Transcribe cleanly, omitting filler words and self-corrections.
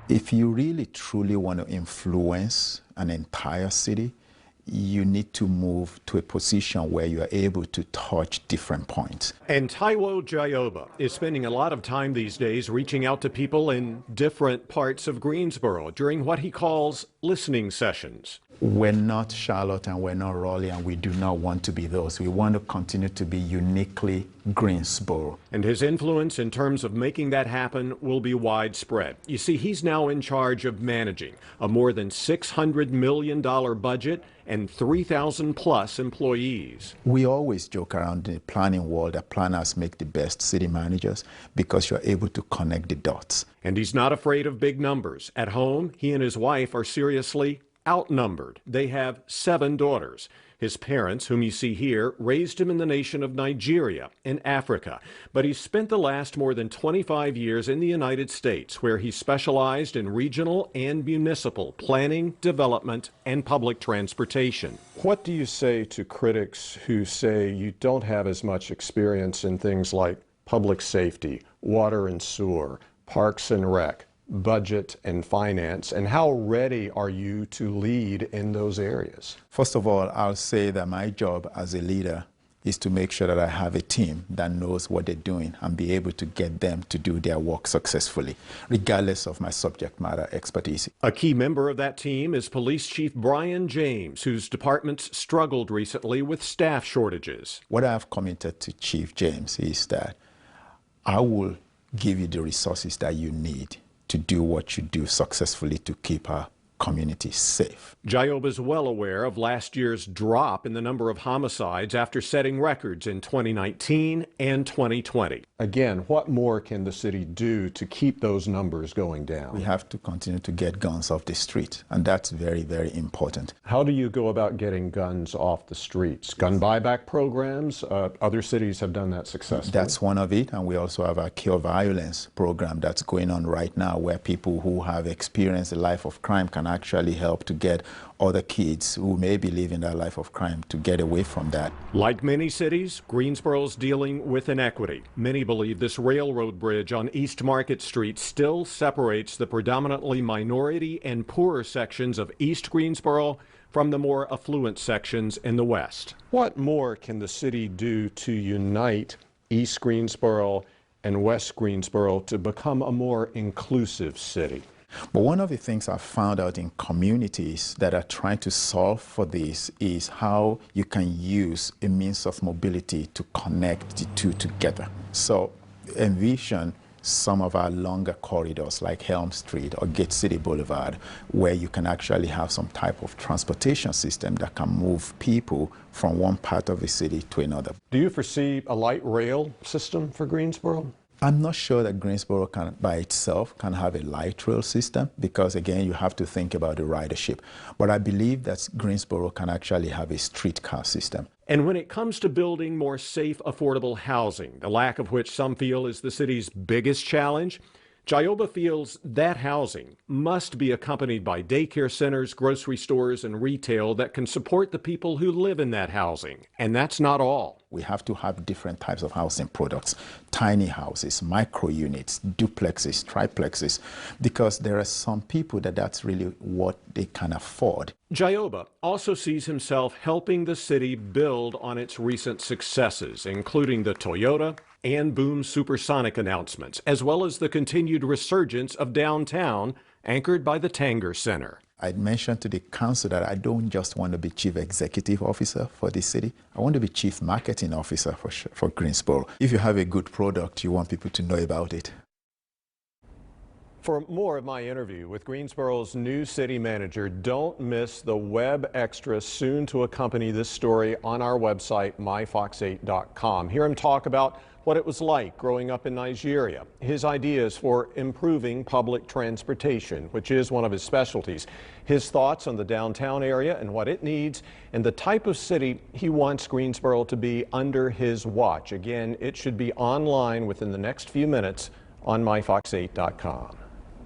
If you really truly want to influence an entire city, you need to move to a position where you are able to touch different points. And Taiwo Jayoba is spending a lot of time these days reaching out to people in different parts of Greensboro during what he calls listening sessions. We're not Charlotte and we're not Raleigh, and we do not want to be those. We want to continue to be uniquely Greensboro. And his influence in terms of making that happen will be widespread. You see, he's now in charge of managing a more than $600 million budget and 3,000 plus employees. We always joke around in the planning world that planners make the best city managers because you're able to connect the dots. And he's not afraid of big numbers. At home, he and his wife are seriously outnumbered. They have 7 daughters. His parents, whom you see here, raised him in the nation of Nigeria in Africa. But he spent the last more than 25 years in the United States, where he specialized in regional and municipal planning, development, and public transportation. What do you say to critics who say you don't have as much experience in things like public safety, water and sewer, parks and rec, budget and finance, and how ready are you to lead in those areas? First of all, I'll say that my job as a leader is to make sure that I have a team that knows what they're doing and be able to get them to do their work successfully, regardless of my subject matter expertise. A key member of that team is Police Chief Brian James, whose department's struggled recently with staff shortages. What I've committed to Chief James is that I will give you the resources that you need to do what you do successfully to keep our community safe. Jayoba is well aware of last year's drop in the number of homicides after setting records in 2019 and 2020. Again, what more can the city do to keep those numbers going down? We have to continue to get guns off the street, and that's very, very important. How do you go about getting guns off the streets? Gun buyback programs? Other cities have done that successfully. That's one of it, and we also have our Cure Violence program that's going on right now, where people who have experienced a life of crime can actually help to get other kids who may be living that life of crime to get away from that. Like many cities, Greensboro's dealing with inequity. Many believe this railroad bridge on East Market Street still separates the predominantly minority and poorer sections of East Greensboro from the more affluent sections in the West. What more can the city do to unite East Greensboro and West Greensboro to become a more inclusive city? But one of the things I've found out in communities that are trying to solve for this is how you can use a means of mobility to connect the two together. So envision some of our longer corridors like Helm Street or Gate City Boulevard, where you can actually have some type of transportation system that can move people from one part of the city to another. Do you foresee a light rail system for Greensboro? I'm not sure that Greensboro can, by itself, can have a light rail system because, again, you have to think about the ridership. But I believe that Greensboro can actually have a streetcar system. And when it comes to building more safe, affordable housing, the lack of which some feel is the city's biggest challenge, Jayoba feels that housing must be accompanied by daycare centers, grocery stores, and retail that can support the people who live in that housing. And that's not all. We have to have different types of housing products, tiny houses, micro units, duplexes, triplexes, because there are some people that's really what they can afford. Jayoba also sees himself helping the city build on its recent successes, including the Toyota and Boom Supersonic announcements, as well as the continued resurgence of downtown, anchored by the Tanger Center. I'd mentioned to the council that I don't just want to be chief executive officer for the city. I want to be chief marketing officer for Greensboro. If you have a good product, you want people to know about it. For more of my interview with Greensboro's new city manager, don't miss the web extras soon to accompany this story on our website, myfox8.com. Hear him talk about what it was like growing up in Nigeria, his ideas for improving public transportation, which is one of his specialties, his thoughts on the downtown area and what it needs, and the type of city he wants Greensboro to be under his watch. Again, it should be online within the next few minutes on myfox8.com.